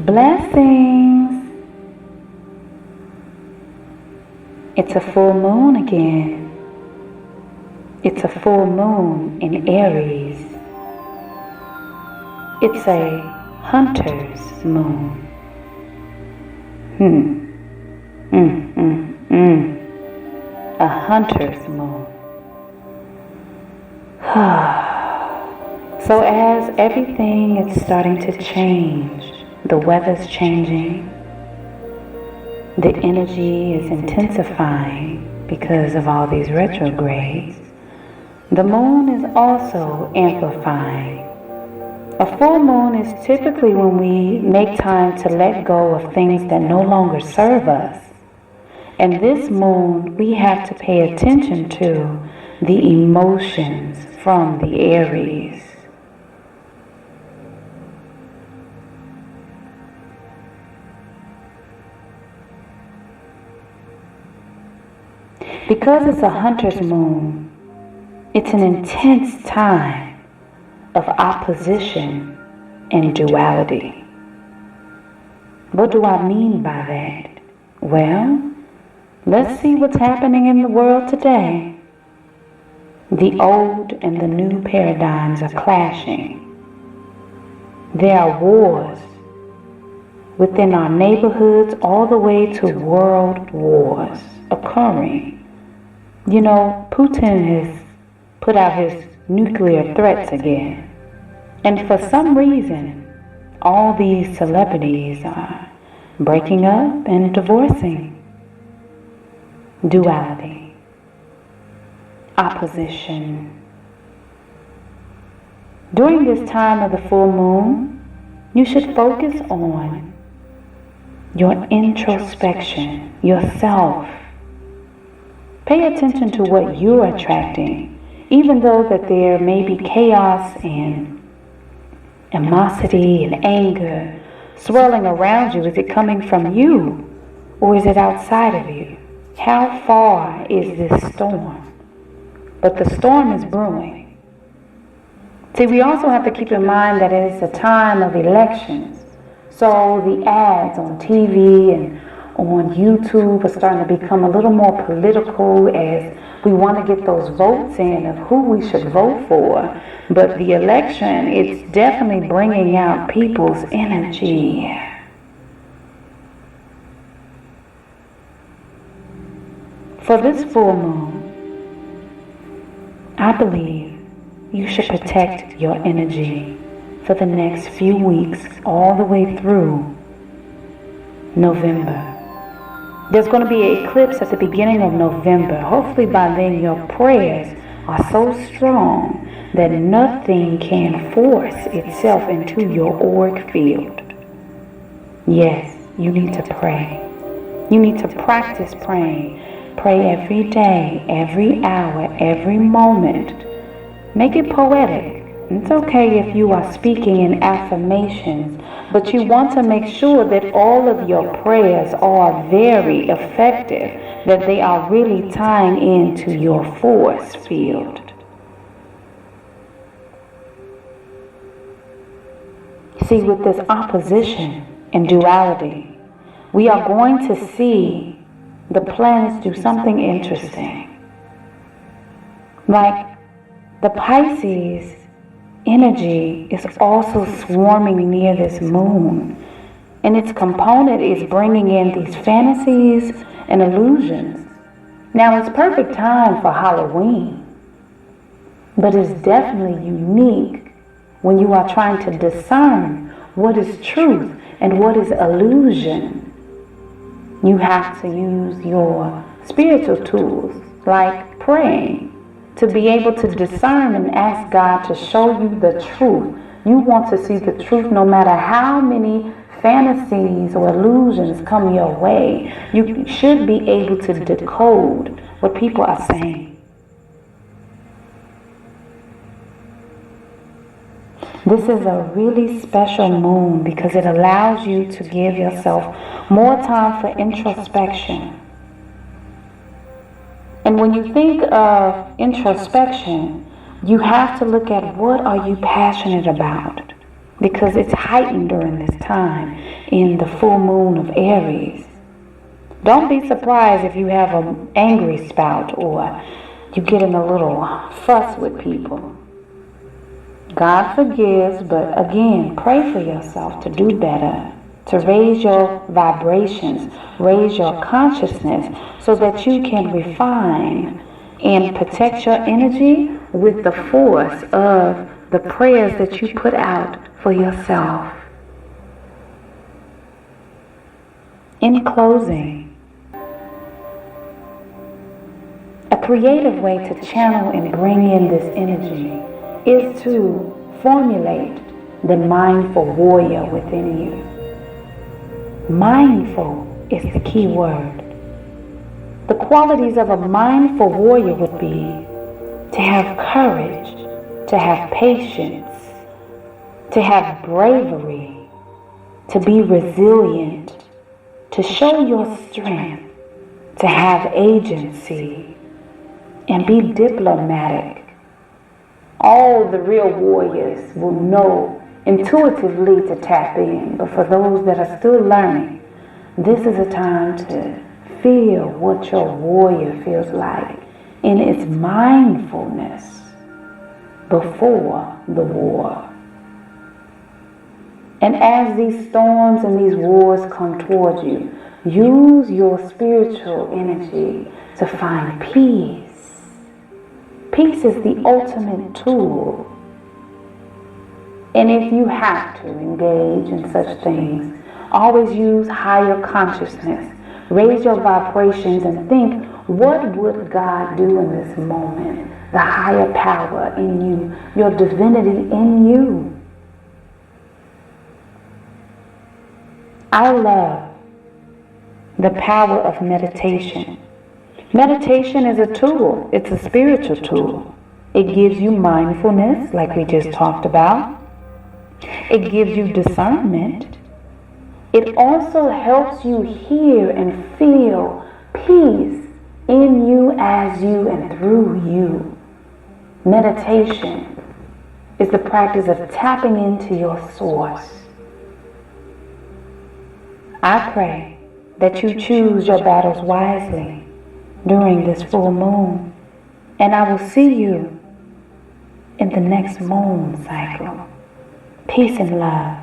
Blessings. It's a full moon again. It's a full moon in Aries. It's a hunter's moon. A hunter's moon. So as everything is starting to change, the weather's changing, the energy is intensifying because of all these retrogrades, the moon is also amplifying. A full moon is typically when we make time to let go of things that no longer serve us. And this moon, we have to pay attention to the emotions from the Aries. Because it's a hunter's moon, it's an intense time of opposition and duality. What do I mean by that? Well, let's see what's happening in the world today. The old and the new paradigms are clashing. There are wars within our neighborhoods all the way to world wars occurring. You know, Putin has put out his nuclear threats again. And for some reason, all these celebrities are breaking up and divorcing. Duality. Opposition. During this time of the full moon, you should focus on your introspection, yourself. Pay attention to what you're attracting, even though that there may be chaos and animosity and anger swirling around you. Is it coming from you or is it outside of you? How far is this storm? But the storm is brewing. See, we also have to keep in mind that it's a time of elections. So the ads on TV and on YouTube are starting to become a little more political as we want to get those votes in of who we should vote for. But the election, it's definitely bringing out people's energy. For this full moon, I believe you should protect your energy for the next few weeks all the way through November. There's going to be an eclipse at the beginning of November. Hopefully by then your prayers are so strong that nothing can force itself into your auric field. Yes, you need to pray. You need to practice praying. Pray every day, every hour, every moment. Make it poetic. It's okay if you are speaking in affirmations, but you want to make sure that all of your prayers are very effective, that they are really tying into your force field. See, with this opposition and duality, we are going to see the planets do something interesting. Like the Pisces energy is also swarming near this moon, and its component is bringing in these fantasies and illusions. Now it's perfect time for Halloween, but it's definitely unique when you are trying to discern what is truth and what is illusion. You have to use your spiritual tools like praying to be able to discern and ask God to show you the truth. You want to see the truth no matter how many fantasies or illusions come your way. You should be able to decode what people are saying. This is a really special moon because it allows you to give yourself more time for introspection. And when you think of introspection, you have to look at what are you passionate about? because it's heightened during this time in the full moon of Aries. Don't be surprised if you have an angry spout or you get in a little fuss with people. God forgives, but again, pray for yourself to do better, to raise your vibrations, raise your consciousness so that you can refine and protect your energy with the force of the prayers that you put out for yourself. In closing, a creative way to channel and bring in this energy is to formulate the mindful warrior within you. Mindful is the key word. The qualities of a mindful warrior would be to have courage, to have patience, to have bravery, to be resilient, to show your strength, to have agency, and be diplomatic. All the real warriors will know intuitively to tap in, but for those that are still learning, this is a time to feel what your warrior feels like in its mindfulness before the war. And as these storms and these wars come towards you, use your spiritual energy to find peace. Peace is the ultimate tool. And if you have to engage in such things, always use higher consciousness. Raise your vibrations and think, what would God do in this moment? The higher power in you, your divinity in you. I love the power of meditation. Meditation is a tool. It's a spiritual tool. It gives you mindfulness, like we just talked about. It gives you discernment. It also helps you hear and feel peace in you, as you, and through you. Meditation is the practice of tapping into your source. I pray that you choose your battles wisely during this full moon, and I will see you in the next moon cycle. Peace and love.